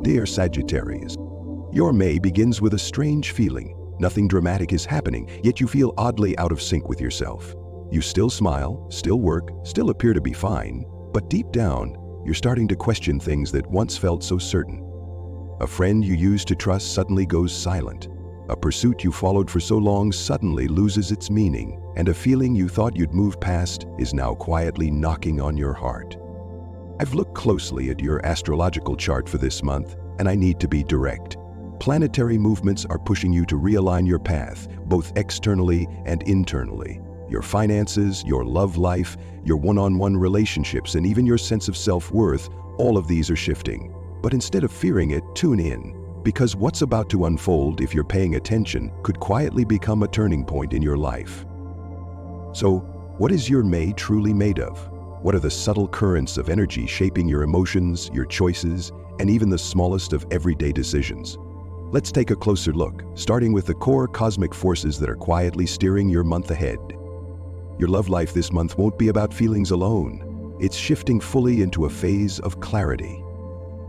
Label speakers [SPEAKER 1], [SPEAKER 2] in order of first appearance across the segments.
[SPEAKER 1] Dear Sagittarius, your May begins with a strange feeling. Nothing dramatic is happening, yet you feel oddly out of sync with yourself. You still smile, still work, still appear to be fine, but deep down, you're starting to question things that once felt so certain. A friend you used to trust suddenly goes silent. A pursuit you followed for so long suddenly loses its meaning, and a feeling you thought you'd moved past is now quietly knocking on your heart. I've looked closely at your astrological chart for this month, and I need to be direct. Planetary movements are pushing you to realign your path, both externally and internally. Your finances, your love life, your one-on-one relationships, and even your sense of self-worth, all of these are shifting. But instead of fearing it, tune in. Because what's about to unfold, if you're paying attention, could quietly become a turning point in your life. So, what is your May truly made of? What are the subtle currents of energy shaping your emotions, your choices, and even the smallest of everyday decisions? Let's take a closer look, starting with the core cosmic forces that are quietly steering your month ahead. Your love life this month won't be about feelings alone. It's shifting fully into a phase of clarity.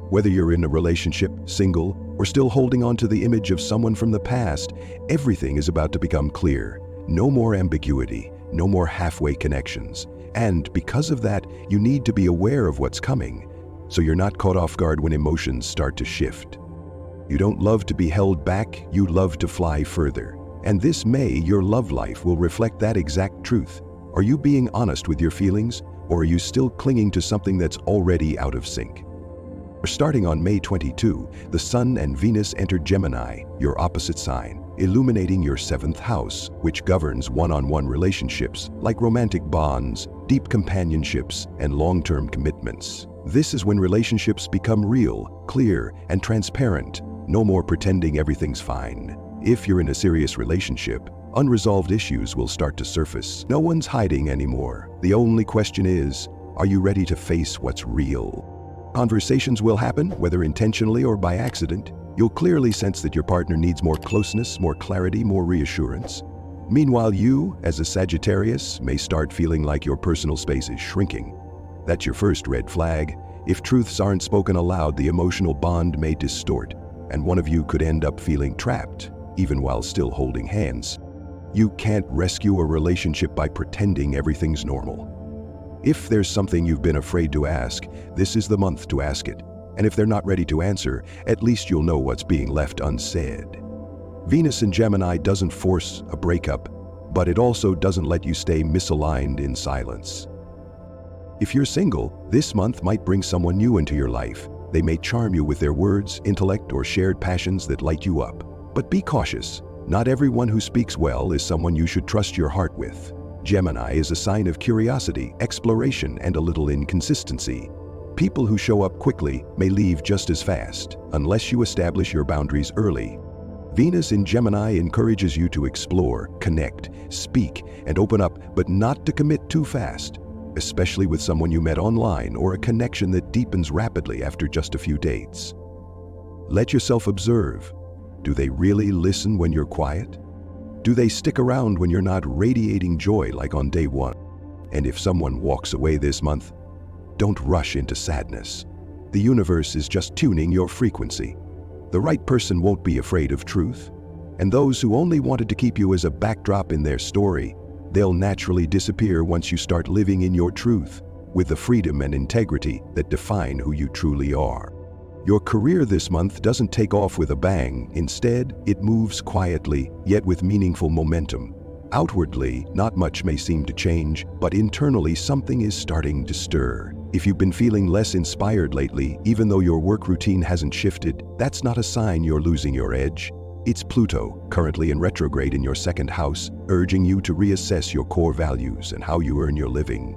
[SPEAKER 1] Whether you're in a relationship, single, or still holding on to the image of someone from the past, everything is about to become clear. No more ambiguity, no more halfway connections. And because of that, you need to be aware of what's coming, so you're not caught off guard when emotions start to shift. You don't love to be held back, you love to fly further. And this May, your love life will reflect that exact truth. Are you being honest with your feelings, or are you still clinging to something that's already out of sync? Starting on May 22, the Sun and Venus entered Gemini, your opposite sign, illuminating your 7th house, which governs one-on-one relationships like romantic bonds, deep companionships, and long-term commitments. This is when relationships become real, clear, and transparent. No more pretending everything's fine. If you're in a serious relationship, unresolved issues will start to surface. No one's hiding anymore. The only question is, are you ready to face what's real? Conversations will happen, whether intentionally or by accident. You'll clearly sense that your partner needs more closeness, more clarity, more reassurance. Meanwhile, you, as a Sagittarius, may start feeling like your personal space is shrinking. That's your first red flag. If truths aren't spoken aloud, the emotional bond may distort, and one of you could end up feeling trapped, even while still holding hands. You can't rescue a relationship by pretending everything's normal. If there's something you've been afraid to ask, this is the month to ask it. And if they're not ready to answer, at least you'll know what's being left unsaid. Venus in Gemini doesn't force a breakup, but it also doesn't let you stay misaligned in silence. If you're single, this month might bring someone new into your life. They may charm you with their words, intellect, or shared passions that light you up. But be cautious. Not everyone who speaks well is someone you should trust your heart with. Gemini is a sign of curiosity, exploration, and a little inconsistency. People who show up quickly may leave just as fast, unless you establish your boundaries early. Venus in Gemini encourages you to explore, connect, speak, and open up, but not to commit too fast, especially with someone you met online or a connection that deepens rapidly after just a few dates. Let yourself observe. Do they really listen when you're quiet? Do they stick around when you're not radiating joy like on day one? And if someone walks away this month, don't rush into sadness. The universe is just tuning your frequency. The right person won't be afraid of truth. And those who only wanted to keep you as a backdrop in their story, they'll naturally disappear once you start living in your truth, with the freedom and integrity that define who you truly are. Your career this month doesn't take off with a bang. Instead, it moves quietly, yet with meaningful momentum. Outwardly, not much may seem to change, but internally something is starting to stir. If you've been feeling less inspired lately, even though your work routine hasn't shifted, that's not a sign you're losing your edge. It's Pluto, currently in retrograde in your 2nd house, urging you to reassess your core values and how you earn your living.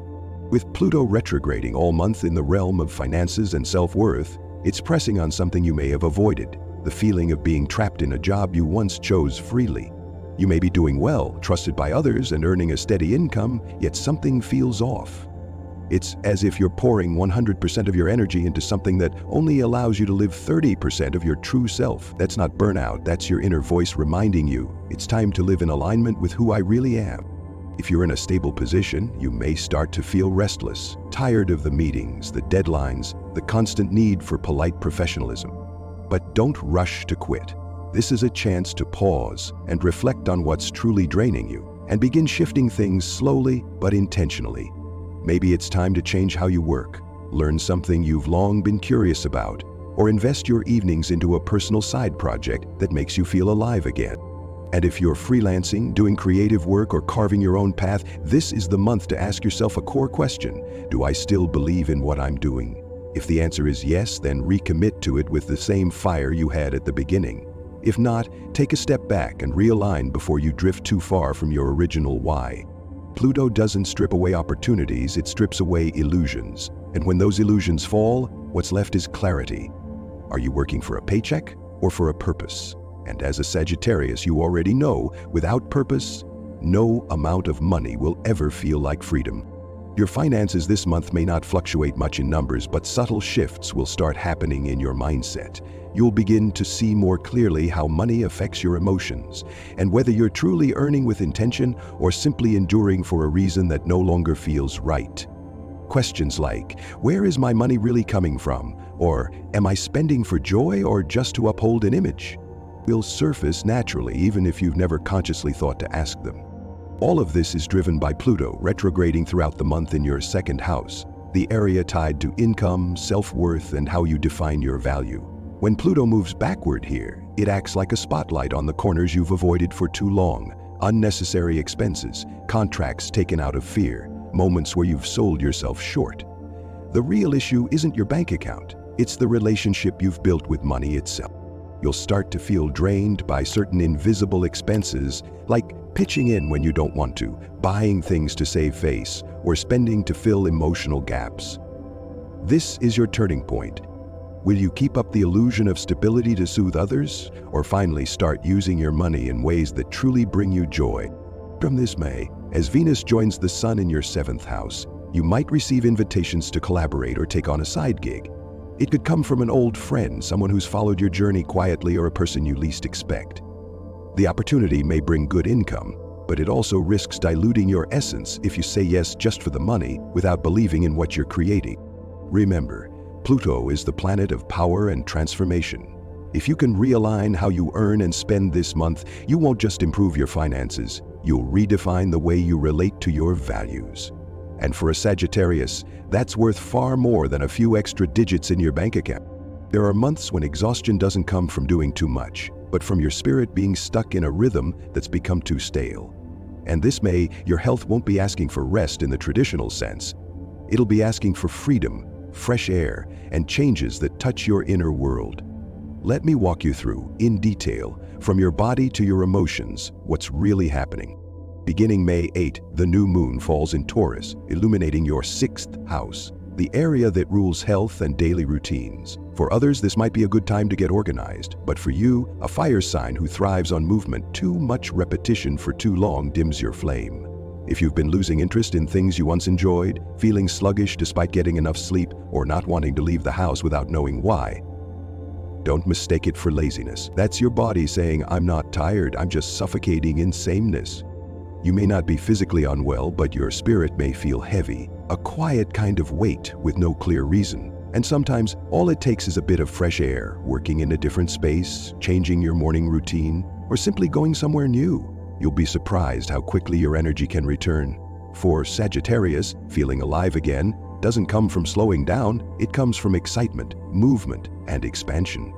[SPEAKER 1] With Pluto retrograding all month in the realm of finances and self-worth, it's pressing on something you may have avoided, the feeling of being trapped in a job you once chose freely. You may be doing well, trusted by others, and earning a steady income, yet something feels off. It's as if you're pouring 100% of your energy into something that only allows you to live 30% of your true self. That's not burnout, that's your inner voice reminding you, it's time to live in alignment with who I really am. If you're in a stable position, you may start to feel restless, tired of the meetings, the deadlines, the constant need for polite professionalism. But don't rush to quit. This is a chance to pause and reflect on what's truly draining you and begin shifting things slowly but intentionally. Maybe it's time to change how you work, learn something you've long been curious about, or invest your evenings into a personal side project that makes you feel alive again. And if you're freelancing, doing creative work, or carving your own path, this is the month to ask yourself a core question: do I still believe in what I'm doing? If the answer is yes, then recommit to it with the same fire you had at the beginning. If not, take a step back and realign before you drift too far from your original why. Pluto doesn't strip away opportunities, it strips away illusions. And when those illusions fall, what's left is clarity. Are you working for a paycheck or for a purpose? And as a Sagittarius, you already know, without purpose, no amount of money will ever feel like freedom. Your finances this month may not fluctuate much in numbers, but subtle shifts will start happening in your mindset. You'll begin to see more clearly how money affects your emotions, and whether you're truly earning with intention or simply enduring for a reason that no longer feels right. Questions like, where is my money really coming from? Or, am I spending for joy or just to uphold an image? Will surface naturally even if you've never consciously thought to ask them. All of this is driven by Pluto retrograding throughout the month in your second house, the area tied to income, self-worth, and how you define your value. When Pluto moves backward here, it acts like a spotlight on the corners you've avoided for too long: unnecessary expenses, contracts taken out of fear, moments where you've sold yourself short. The real issue isn't your bank account, it's the relationship you've built with money itself. You'll start to feel drained by certain invisible expenses, like pitching in when you don't want to, buying things to save face, or spending to fill emotional gaps. This is your turning point. Will you keep up the illusion of stability to soothe others, or finally start using your money in ways that truly bring you joy? From this May, as Venus joins the Sun in your 7th house, you might receive invitations to collaborate or take on a side gig. It could come from an old friend, someone who's followed your journey quietly, or a person you least expect. The opportunity may bring good income, but it also risks diluting your essence if you say yes just for the money without believing in what you're creating. Remember, Pluto is the planet of power and transformation. If you can realign how you earn and spend this month, you won't just improve your finances, you'll redefine the way you relate to your values. And for a Sagittarius, that's worth far more than a few extra digits in your bank account. There are months when exhaustion doesn't come from doing too much, but from your spirit being stuck in a rhythm that's become too stale. And this May, your health won't be asking for rest in the traditional sense. It'll be asking for freedom, fresh air, and changes that touch your inner world. Let me walk you through, in detail, from your body to your emotions, what's really happening. Beginning May 8, the new moon falls in Taurus, illuminating your 6th house, the area that rules health and daily routines. For others, this might be a good time to get organized, but for you, a fire sign who thrives on movement, too much repetition for too long dims your flame. If you've been losing interest in things you once enjoyed, feeling sluggish despite getting enough sleep, or not wanting to leave the house without knowing why, don't mistake it for laziness. That's your body saying, I'm not tired, I'm just suffocating in sameness. You may not be physically unwell, but your spirit may feel heavy, a quiet kind of weight with no clear reason. And sometimes all it takes is a bit of fresh air, working in a different space, changing your morning routine, or simply going somewhere new. You'll be surprised how quickly your energy can return. For Sagittarius, feeling alive again doesn't come from slowing down, it comes from excitement, movement, and expansion.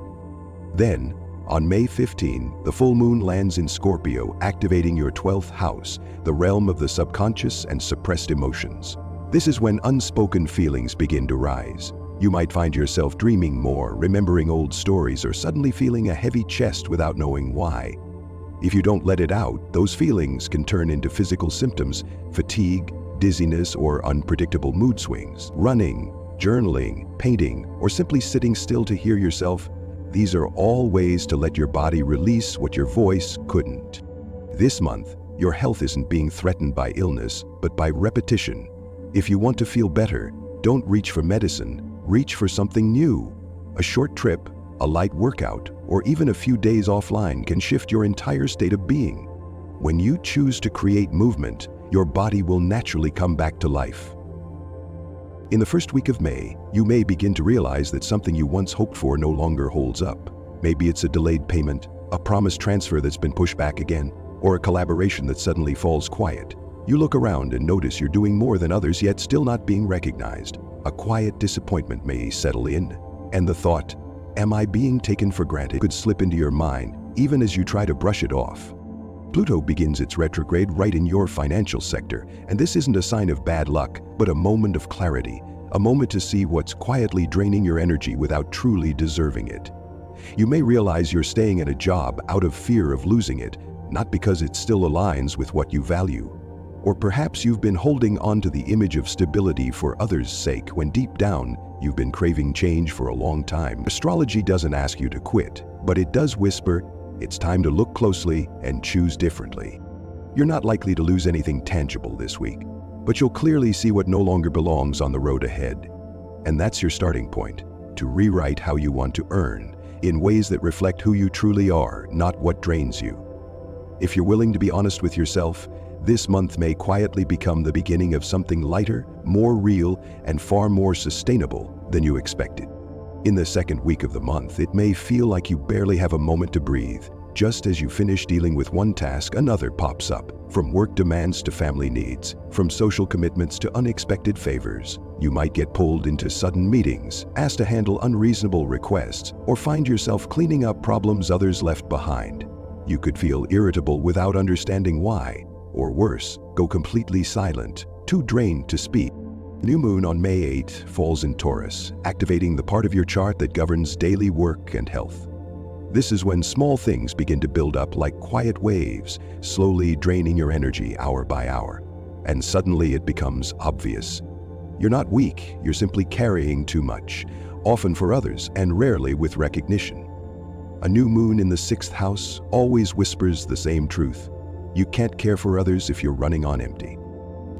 [SPEAKER 1] Then, on May 15, the full moon lands in Scorpio, activating your 12th house, the realm of the subconscious and suppressed emotions. This is when unspoken feelings begin to rise. You might find yourself dreaming more, remembering old stories, or suddenly feeling a heavy chest without knowing why. If you don't let it out, those feelings can turn into physical symptoms: fatigue, dizziness, or unpredictable mood swings. Running, journaling, painting, or simply sitting still to hear yourself, these are all ways to let your body release what your voice couldn't. This month, your health isn't being threatened by illness, but by repetition. If you want to feel better, don't reach for medicine, reach for something new. A short trip, a light workout, or even a few days offline can shift your entire state of being. When you choose to create movement, your body will naturally come back to life. In the first week of May, you may begin to realize that something you once hoped for no longer holds up. Maybe it's a delayed payment, a promised transfer that's been pushed back again, or a collaboration that suddenly falls quiet. You look around and notice you're doing more than others yet still not being recognized. A quiet disappointment may settle in, and the thought, "Am I being taken for granted?" could slip into your mind, even as you try to brush it off. Pluto begins its retrograde right in your financial sector, and this isn't a sign of bad luck, but a moment of clarity, a moment to see what's quietly draining your energy without truly deserving it. You may realize you're staying at a job out of fear of losing it, not because it still aligns with what you value. Or perhaps you've been holding on to the image of stability for others' sake when deep down you've been craving change for a long time. Astrology doesn't ask you to quit, but it does whisper, it's time to look closely and choose differently. You're not likely to lose anything tangible this week, but you'll clearly see what no longer belongs on the road ahead. And that's your starting point, to rewrite how you want to earn, in ways that reflect who you truly are, not what drains you. If you're willing to be honest with yourself, this month may quietly become the beginning of something lighter, more real, and far more sustainable than you expected. In the second week of the month, it may feel like you barely have a moment to breathe. Just as you finish dealing with one task, another pops up. From work demands to family needs, from social commitments to unexpected favors. You might get pulled into sudden meetings, asked to handle unreasonable requests, or find yourself cleaning up problems others left behind. You could feel irritable without understanding why, or worse, go completely silent, too drained to speak. New moon on May 8 falls in Taurus, activating the part of your chart that governs daily work and health. This is when small things begin to build up like quiet waves, slowly draining your energy hour by hour. And suddenly it becomes obvious. You're not weak, you're simply carrying too much, often for others and rarely with recognition. A new moon in the 6th house always whispers the same truth. You can't care for others if you're running on empty.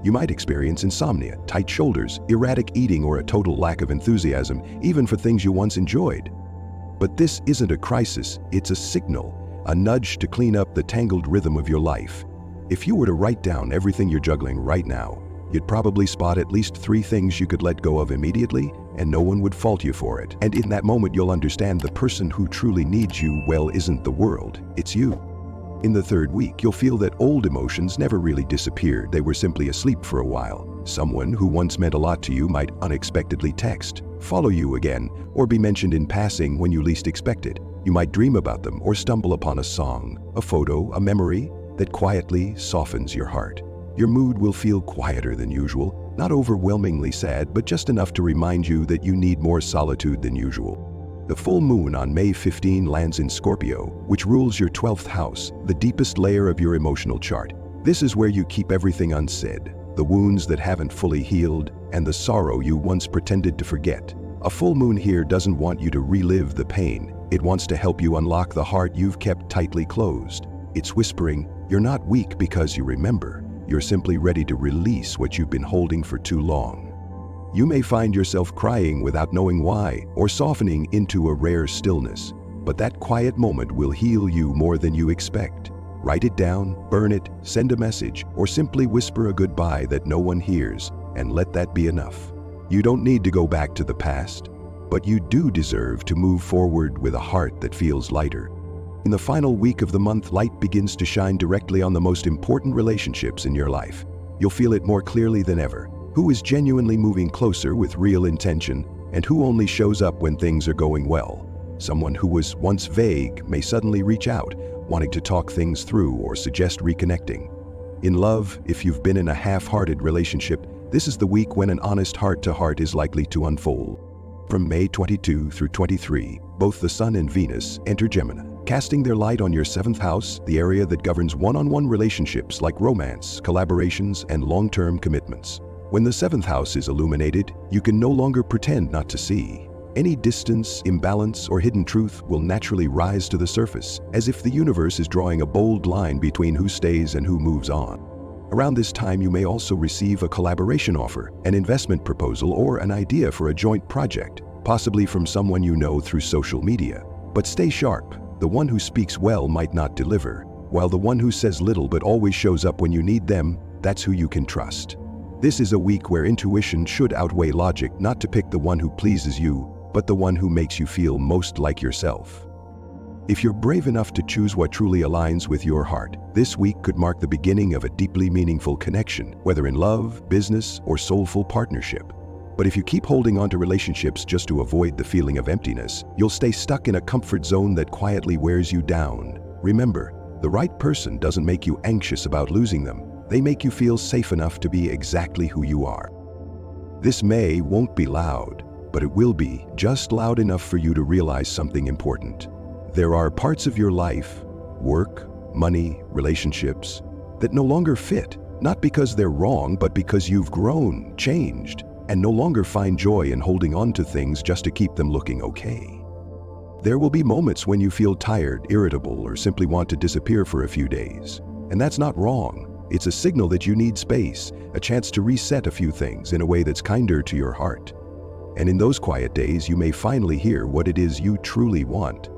[SPEAKER 1] You might experience insomnia, tight shoulders, erratic eating, or a total lack of enthusiasm, even for things you once enjoyed. But this isn't a crisis, it's a signal, a nudge to clean up the tangled rhythm of your life. If you were to write down everything you're juggling right now, you'd probably spot at least 3 things you could let go of immediately, and no one would fault you for it. And in that moment, you'll understand the person who truly needs you well isn't the world, it's you. In the 3rd week, you'll feel that old emotions never really disappeared, they were simply asleep for a while. Someone who once meant a lot to you might unexpectedly text, follow you again, or be mentioned in passing when you least expect it. You might dream about them or stumble upon a song, a photo, a memory that quietly softens your heart. Your mood will feel quieter than usual, not overwhelmingly sad, but just enough to remind you that you need more solitude than usual. The full moon on May 15 lands in Scorpio, which rules your 12th house, the deepest layer of your emotional chart. This is where you keep everything unsaid, the wounds that haven't fully healed, and the sorrow you once pretended to forget. A full moon here doesn't want you to relive the pain. It wants to help you unlock the heart you've kept tightly closed. It's whispering, you're not weak because you remember. You're simply ready to release what you've been holding for too long. You may find yourself crying without knowing why, or softening into a rare stillness. But that quiet moment will heal you more than you expect. Write it down, burn it, send a message, or simply whisper a goodbye that no one hears, and let that be enough. You don't need to go back to the past, but you do deserve to move forward with a heart that feels lighter. In the final week of the month, light begins to shine directly on the most important relationships in your life. You'll feel it more clearly than ever. Who is genuinely moving closer with real intention, and who only shows up when things are going well. Someone who was once vague may suddenly reach out, wanting to talk things through or suggest reconnecting. In love, if you've been in a half-hearted relationship, this is the week when an honest heart-to-heart is likely to unfold. From May 22 through 23, both the Sun and Venus enter Gemini, casting their light on your 7th house, the area that governs one-on-one relationships like romance, collaborations, and long-term commitments. When the 7th house is illuminated, you can no longer pretend not to see. Any distance, imbalance, or hidden truth will naturally rise to the surface, as if the universe is drawing a bold line between who stays and who moves on. Around this time, you may also receive a collaboration offer, an investment proposal, or an idea for a joint project, possibly from someone you know through social media. But stay sharp. The one who speaks well might not deliver, while the one who says little but always shows up when you need them, that's who you can trust. This is a week where intuition should outweigh logic, not to pick the one who pleases you, but the one who makes you feel most like yourself. If you're brave enough to choose what truly aligns with your heart, this week could mark the beginning of a deeply meaningful connection, whether in love, business, or soulful partnership. But if you keep holding on to relationships just to avoid the feeling of emptiness, you'll stay stuck in a comfort zone that quietly wears you down. Remember, the right person doesn't make you anxious about losing them. They make you feel safe enough to be exactly who you are. This May won't be loud, but it will be just loud enough for you to realize something important. There are parts of your life, work, money, relationships, that no longer fit, not because they're wrong, but because you've grown, changed, and no longer find joy in holding on to things just to keep them looking okay. There will be moments when you feel tired, irritable, or simply want to disappear for a few days. And that's not wrong. It's a signal that you need space, a chance to reset a few things in a way that's kinder to your heart. And in those quiet days, you may finally hear what it is you truly want.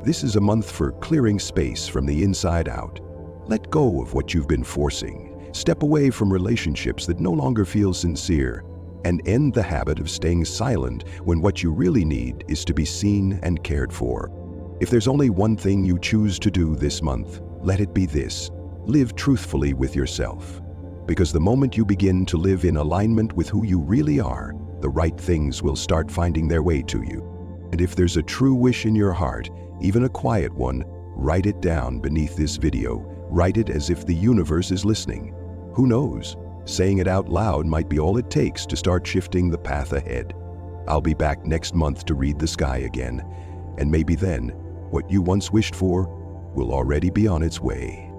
[SPEAKER 1] This is a month for clearing space from the inside out. Let go of what you've been forcing. Step away from relationships that no longer feel sincere, and end the habit of staying silent when what you really need is to be seen and cared for. If there's only one thing you choose to do this month, let it be this: live truthfully with yourself. Because the moment you begin to live in alignment with who you really are, the right things will start finding their way to you. And if there's a true wish in your heart, even a quiet one, write it down beneath this video. Write it as if the universe is listening. Who knows? Saying it out loud might be all it takes to start shifting the path ahead. I'll be back next month to read the sky again, and maybe then, what you once wished for will already be on its way.